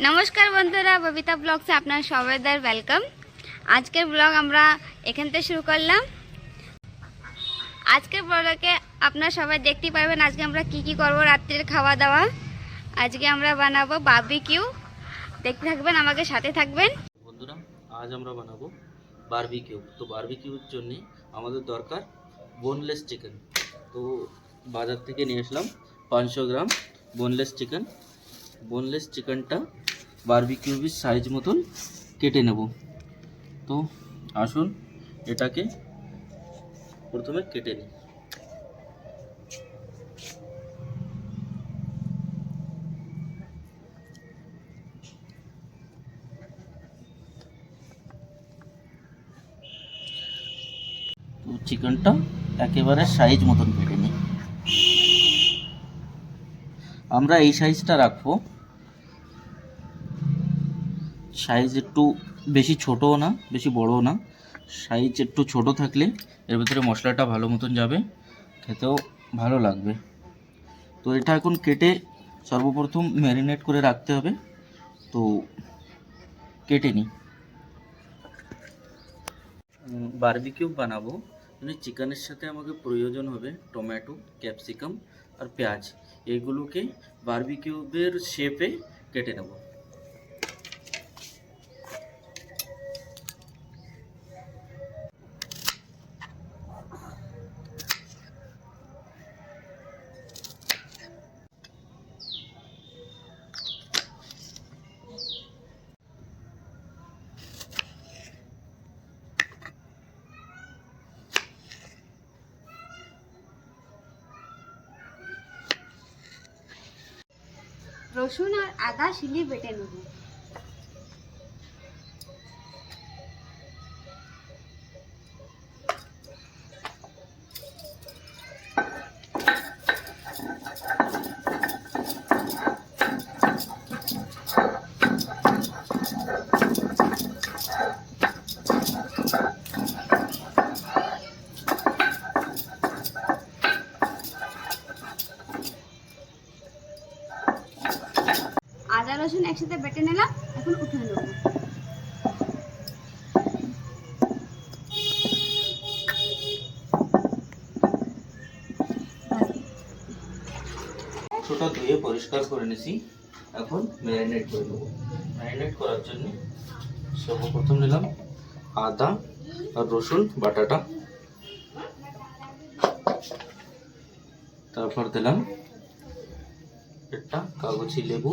নমস্কার বন্ধুরা, ববিতা ব্লগসে আপনার সবাইদের ওয়েলকাম। আজকের ব্লগ আমরা এখান থেকে শুরু করলাম। আজকের ব্লগে আপনারা সবাই দেখতে পারবেন আজকে আমরা কি কি করব। রাত্রের খাওয়া দাওয়া আজকে আমরা বানাবো বারবিকিউ। দেখতে থাকবেন, আমাকে সাথে থাকবেন। বন্ধুরা, আজ আমরা বানাবো বারবিকিউ। তো বারবিকিউর জন্য আমাদের দরকার বোনলেস চিকেন। তো বাজার থেকে নিয়ে আসলাম 500 গ্রাম বোনলেস চিকেন। বোনলেস চিকেনটা বারবিকিউর সাইজ মতন কেটে নেব। তো আসুন এটাকে প্রথমে কেটে নিই। তো চিকেনটা একেবারে সাইজ মতন কেটে নিই। আমরা এই সাইজটা রাখবো, সাইজ একটু বেশি ছোটও না বেশি বড়ও না। সাইজ একটু ছোট থাকলে এর ভিতরে মশলাটা ভালো মতন যাবে, খেতেও ভালো লাগবে। তো এটা এখন কেটে সর্বপ্রথম ম্যারিনেট করে রাখতে হবে। তো কেটে নিই। বারবিকিউ বানাবো মানে চিকেনের সাথে আমাকে প্রয়োজন হবে টমেটো, ক্যাপসিকাম আর পেঁয়াজ। এগুলোকে বারবিকিউবের শেপে কেটে নেব। রসুন আর আদা শিলে বেটে নেব। আদা রসুন একসাথে বেটে নিলাম, এখন উঠে নেব। মাংসটা ধুয়ে পরিষ্কার করে নিয়েছি, এখন ম্যারিনেট করে নেব। ম্যারিনেট করার জন্য সর্বপ্রথম নিলাম আদা আর রসুন বাটাটা, তারপর দিলাম একটা কাগজি লেবু,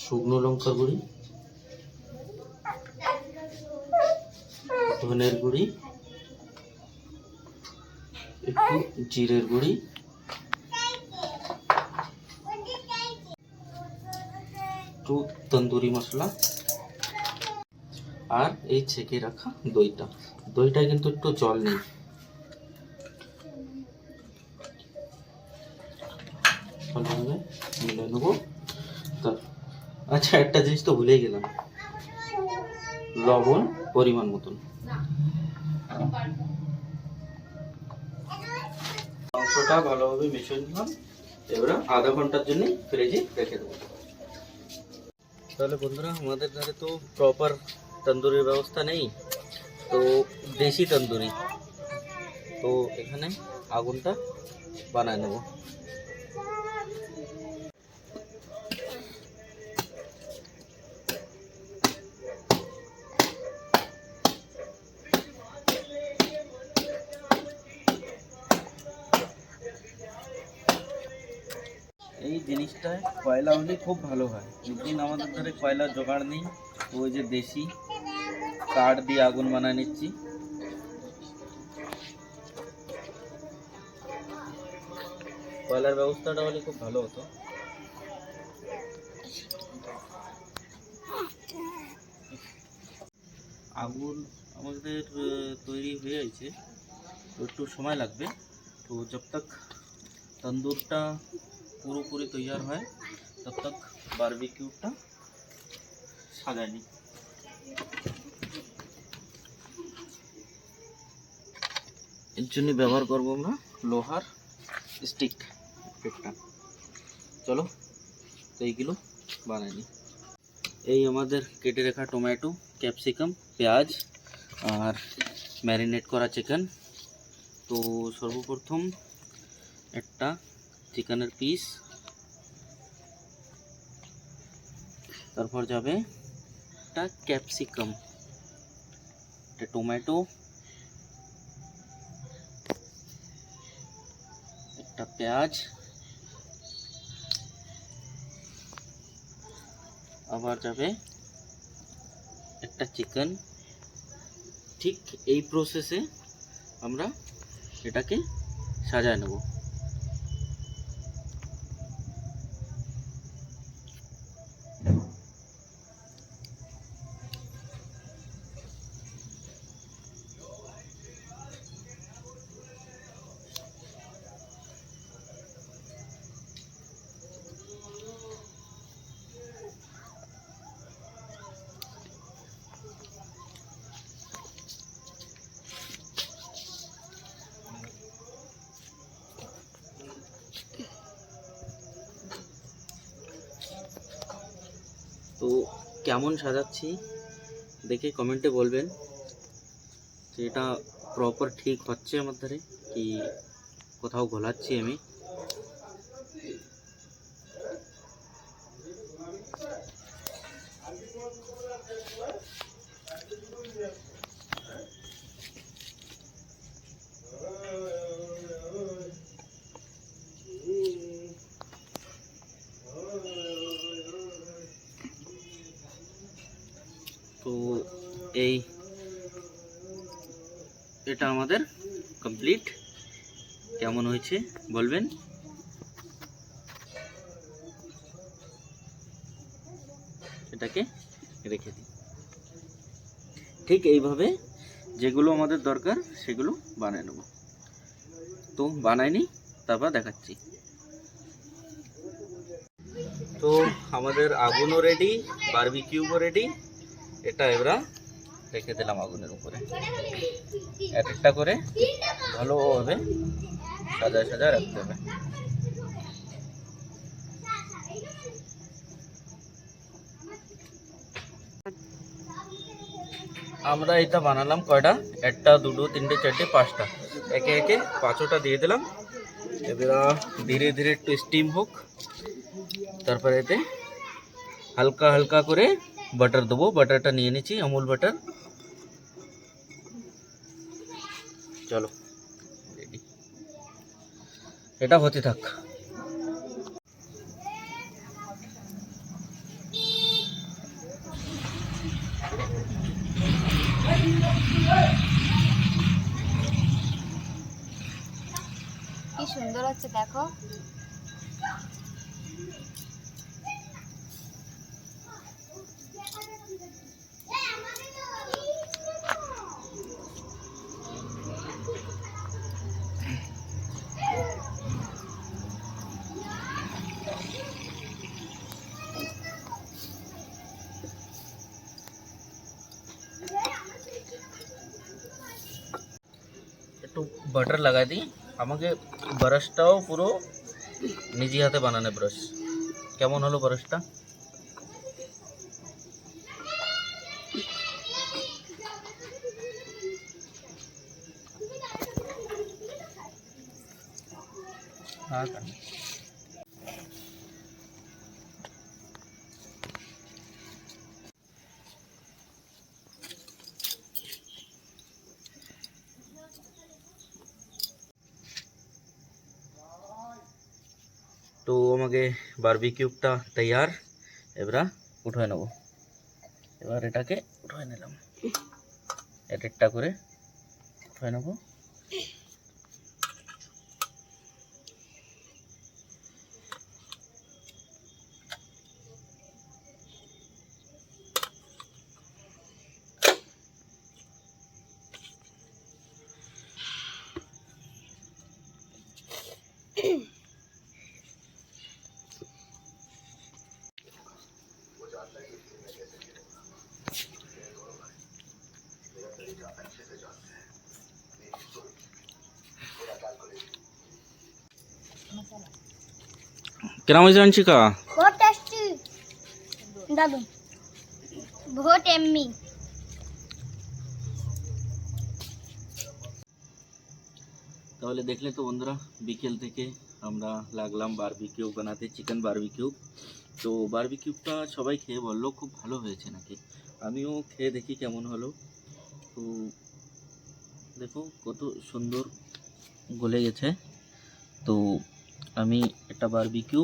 শুকনো লঙ্কার গুঁড়ি, ধনের গুঁড়ি, একটু জিরের গুঁড়ি, একটু তন্দুরি মশলা আর এই ছেঁকে রাখা দইটা। দইটায় কিন্তু একটু জল নেই। ভালোভাবে মিলে নেবো। আচ্ছা, একটা জিনিস তো ভুলেই গেলাম, লবণ পরিমাণ মতন। মাংসটা ভালোভাবে মিশিয়ে নিলাম। এবারে আধা ঘন্টার জন্য ফ্রিজে রেখে দেবো। তাহলে বন্ধুরা, আমাদের ঘরে তো প্রপার তন্দুরির ব্যবস্থা নেই, তো দেশি তন্দুরি। তো এখানে আগুনটা বানায় নেব। এই জিনিসটায় কয়লা হলে খুব ভালো হয়, लेकिन আমাদের ঘরে কয়লার জোগাড় নেই। ওই যে দেশি কাঠ দিয়ে আগুন বানায় নিচ্ছি। কয়লার ব্যবস্থাটা হলে খুব ভালো হতো। আগুন আমাদের তৈরি হয়ে গেছে, একটু সময় লাগবে। তো जब तक तंदूरটা পুরোপুরি তৈরি হয় तब तक বারবিকিউটা সাজাই নিই। এর জন্য ব্যবহার করব আমরা লোহার স্টিক একটা। চলো তো এইগুলো বানাই নিই। এই আমাদের কেটে রাখা টমেটো, ক্যাপসিকাম, পেঁয়াজ আর ম্যারিনেট করা চিকেন। তো সর্বপ্রথম একটা চিকেনের পিস, তারপর যাবে একটা ক্যাপসিকাম, একটা টমেটো, একটা পেঁয়াজ, আবার যাবে একটা চিকেন। ঠিক এই প্রসেসে আমরা এটাকে সাজায় নেব। তো কেমন সাজাচ্ছি দেখে কমেন্টে বলবেন যে এটা প্রপার ঠিক হচ্ছে আমার ধারে কি কোথাও ঘোলাচ্ছি আমি। তো এই এটা আমাদের কমপ্লিট। কেমন হয়েছে বলবেন। এটাকে রেখে দিই। ঠিক এইভাবে যেগুলো আমাদের দরকার সেগুলো বানিয়ে নেব। তো বানাইনি, তারপর দেখাচ্ছি। তো আমাদের আগুনও রেডি, বারবিকিউও রেডি। এটা এবার রেখে দিলাম আগুনের উপরে। এক একটা করে ভালোভাবে সাজায় সাজায় রাখতে হবে। আমরা এটা বানালাম কয়টা, একটা, দুটো, তিনটে, চারটে, পাঁচটা। একে একে পাঁচটা দিয়ে দিলাম। এবার ধীরে ধীরে একটু স্টিম হোক। তারপরে এতে হালকা হালকা করে বাটার দেবো। বাটারটা নিয়ে নিচ্ছি, আমুল বাটার। চলো রেডি, এটা হতে থাক। কি সুন্দর হচ্ছে দেখো। একটু বাটার লাগাই দিই। আমাকে ব্রাশটাও পুরো নিজে হাতে বানানো ব্রাশ। কেমন হলো ব্রাশটা? হ্যাঁ, তো আমাকে বারবিকিউটা তৈয়ার। এবার উঠায় নেব। এবার এটাকে উঠায় নিলাম, এক একটা করে উঠায় নেব। কেরাম হয়েছে আনশিকা? बहुत टेस्टी दादू, बहुत एम्मी। তাহলে দেখলে তো বন্ধুরা, বিকেল থেকে আমরা লাগলাম বারবিকিউ বানাতে, চিকেন বারবিকিউ। তো বারবিকিউটা সবাই খেয়ে বললো খুব ভালো হয়েছে নাকি, আমিও খেয়ে দেখি কেমন হলো। তো দেখো কত সুন্দর গলে গেছে। তো আমি একটা বারবিকিউ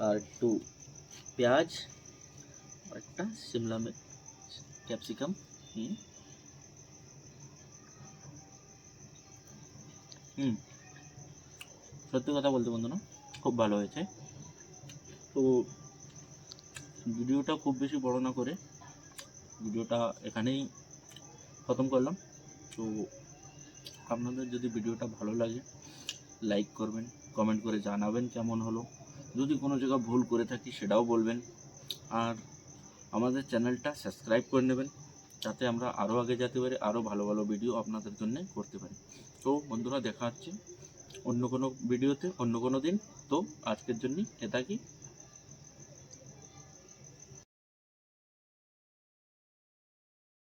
আর একটু পেঁয়াজ আর একটা শিমলা মির্চ, ক্যাপসিকাম নিয়ে সত্যি কথা বলতে বন্ধুরা খুব ভালো হয়েছে। তো ভিডিওটা খুব বেশি বড় না করে ভিডিওটা এখানেই খতম করলাম। তো আপনাদের যদি ভিডিওটা ভালো লাগে লাইক করবেন, কমেন্ট করে জানাবেন কেমন হলো। যদি কোনো জায়গা ভুল করে থাকি সেটাও বলবেন, আর আমাদের চ্যানেলটা সাবস্ক্রাইব করে নেবেন, যাতে আমরা আরও আগে যেতে পারি, আরও ভালো ভালো ভিডিও আপনাদের জন্য করতে পারি। তো বন্ধুরা দেখা হচ্ছে অন্য কোনো ভিডিওতে অন্য কোনো দিন। তো আজকের জন্যই এ থাকি।